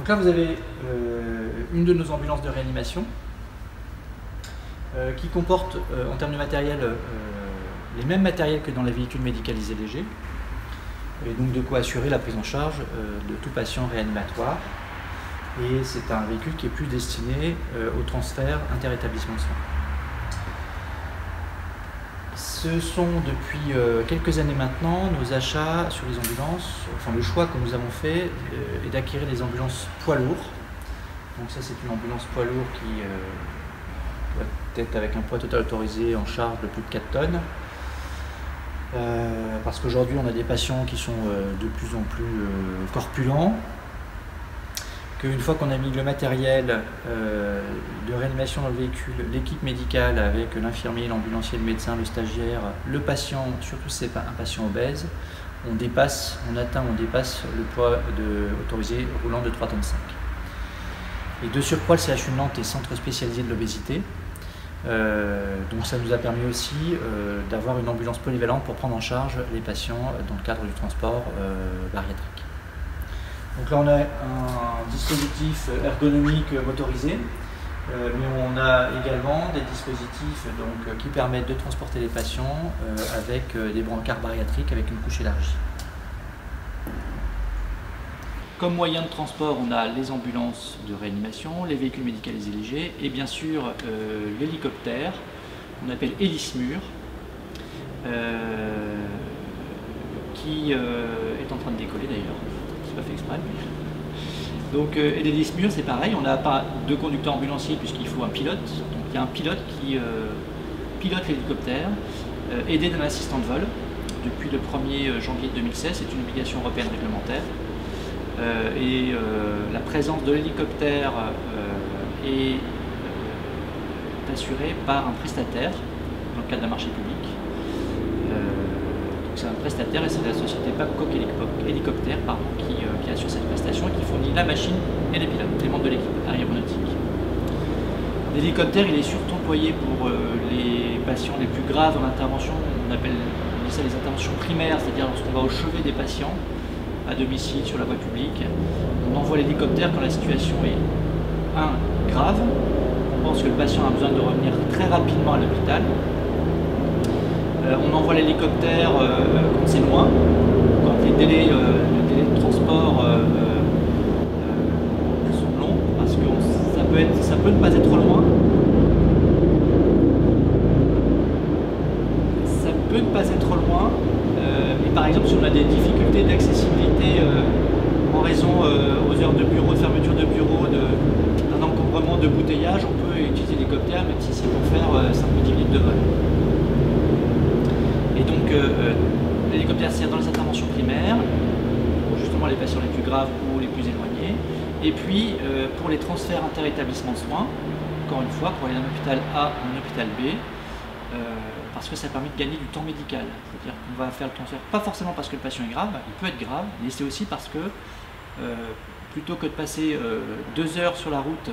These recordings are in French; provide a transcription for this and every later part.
là, vous avez une de nos ambulances de réanimation qui comporte, en termes de matériel, les mêmes matériels que dans les véhicules médicalisés légers, et donc de quoi assurer la prise en charge de tout patient réanimatoire. Et c'est un véhicule qui est plus destiné au transfert inter-établissement de soins. Ce sont depuis quelques années maintenant nos achats sur les ambulances, enfin le choix que nous avons fait est d'acquérir des ambulances poids lourds. Donc ça c'est une ambulance poids lourd qui doit être avec un poids total autorisé en charge de plus de 4 tonnes. Parce qu'aujourd'hui on a des patients qui sont de plus en plus corpulents, qu'une fois qu'on a mis le matériel de réanimation dans le véhicule, l'équipe médicale avec l'infirmier, l'ambulancier, le médecin, le stagiaire, le patient, surtout si c'est un patient obèse, on dépasse le poids autorisé roulant de 3,5 tonnes. Et de surcroît, le CHU de Nantes est centre spécialisé de l'obésité. Donc ça nous a permis aussi d'avoir une ambulance polyvalente pour prendre en charge les patients dans le cadre du transport bariatrique. Donc là on a un dispositif ergonomique motorisé, mais on a également des dispositifs qui permettent de transporter les patients avec des brancards bariatriques avec une couche élargie. Comme moyen de transport, on a les ambulances de réanimation, les véhicules médicalisés légers et bien sûr l'hélicoptère, qu'on appelle Hélismur, qui est en train de décoller d'ailleurs. C'est pas fait exprès. Donc, et l'Hélismur, c'est pareil, on n'a pas de conducteur ambulancier puisqu'il faut un pilote. Donc il y a un pilote qui pilote l'hélicoptère, aidé d'un assistant de vol. Depuis le 1er janvier 2016, c'est une obligation européenne réglementaire. La présence de l'hélicoptère est assurée par un prestataire dans le cadre d'un marché public. C'est un prestataire et c'est la société Babcock Hélicoptère qui assure cette prestation et qui fournit la machine et les pilotes, les membres de l'équipe aéronautique. L'hélicoptère il est surtout employé pour les patients les plus graves en intervention, on dit ça les interventions primaires, c'est-à-dire lorsqu'on va au chevet des patients à domicile, sur la voie publique. On envoie l'hélicoptère quand la situation est grave, on pense que le patient a besoin de revenir très rapidement à l'hôpital. On envoie l'hélicoptère quand c'est loin, quand les délais de transport sont longs, parce que ça peut ne pas être loin. Ça peut ne pas être loin, mais par exemple si on a des difficultés d'accessibilité en raison aux heures de bureau, de fermeture de bureau, d'un encombrement, de bouteillage, on peut utiliser l'hélicoptère même si c'est pour faire 5 ou 10 minutes de vol. Et donc l'hélicoptère sert dans les interventions primaires, pour justement les patients les plus graves ou les plus éloignés, et puis pour les transferts inter-établissements de soins, encore une fois, pour aller d'un hôpital A à un hôpital B, parce que ça permet de gagner du temps médical. C'est-à-dire qu'on va faire le transfert, pas forcément parce que le patient est grave, il peut être grave, mais c'est aussi parce que plutôt que de passer 2 heures sur la route,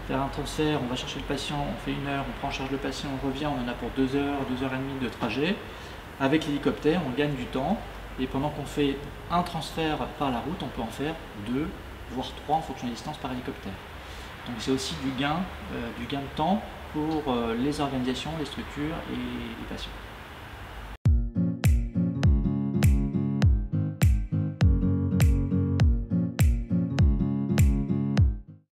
faire un transfert, on va chercher le patient, on fait 1 heure, on prend en charge le patient, on revient, on en a pour 2 heures, 2 heures et demie de trajet. Avec l'hélicoptère, on gagne du temps, et pendant qu'on fait un transfert par la route, on peut en faire 2, voire 3 en fonction des distances par hélicoptère. Donc c'est aussi du gain de temps pour les organisations, les structures et les patients.